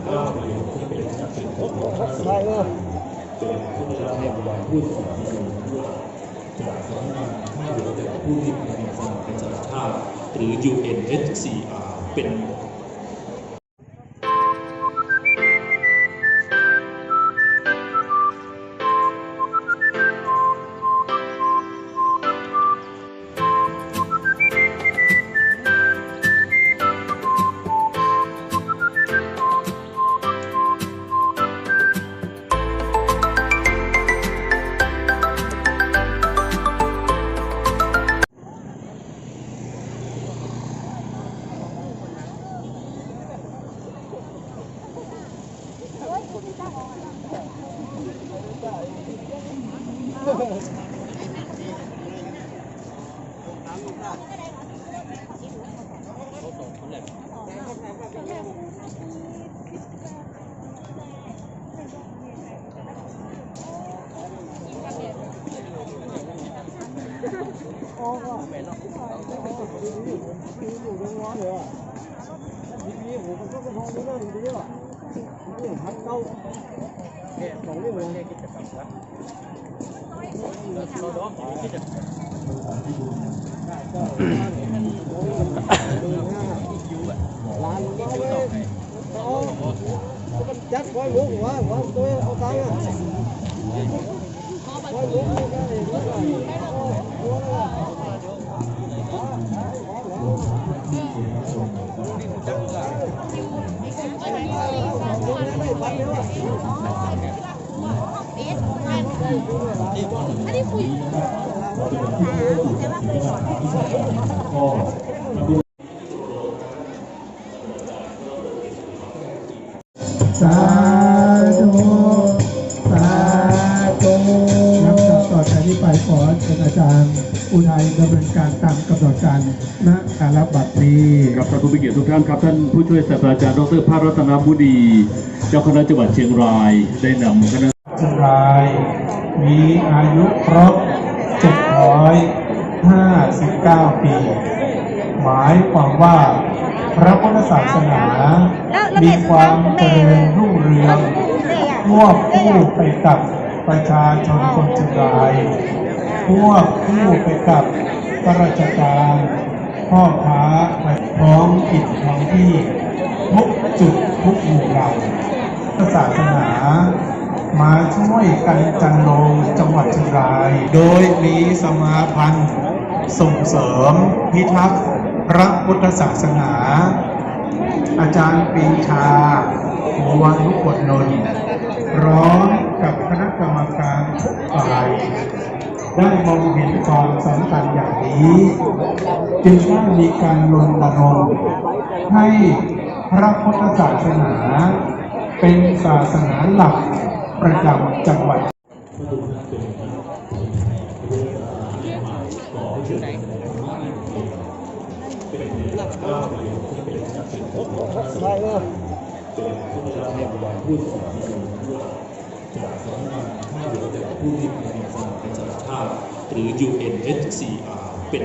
ก็ที่เป็นนักสืบของไทยเป็นผู้ที่รับผู้สนับสนุนจากสำนักงานที่เหลือแต่ผู้ที่ในสหประชาชาติหรือ UNHCR เป็นจัดไว้ลูกว่าตัวเอาตังค์อ่ะไว้ลูกก็ได้อันนี้คุยสาธุสาธุนับจากต่อจากนี้ไปขอเชิญอาจารย์อุทัยดำเนินการตามกำหนดการณการบัดนี้กับท่านผู้มีเกียรติทุกท่านครับท่านผู้ช่วยศาสตราจารย์ดร.ภาครัตนบุดีเจ้าคณะจังหวัดเชียงรายได้นำคณะเชียงรายมีอายุครบ759 ปีหมายความว่าพระพุทธศาสนามีความเจริญรุ่งเรืองควบคู่ไปกับประชาชนคนเชียงรายควบคู่ไปกับข้าราชการพ่อค้าท้องถิ่นท้องที่ทุกจุดทุกหมู่เหล่าศาสนามาช่วยกันจันโลงจังหวัดเชียงรายโดยมีสมาพันธ์ส่งเสริมพิทักษ์พระพุทธศาสนาอาจารย์ปรีชาหัววันลุกนนท์พร้อมกับคณะกรรมการทุกฝ่ายได้มองเห็นความสำคัญอย่างนี้จึงได้มีการรณรงค์ให้พระพุทธศาสนาเป็นศาสนาหลักประจำจังหวัดไทยเป็นผู้ที่รับผู้สนับสนุนจากสำนักงานที่เหลือแต่ผู้ที่ในสหประชาชาติหรือ UNHCR เป็น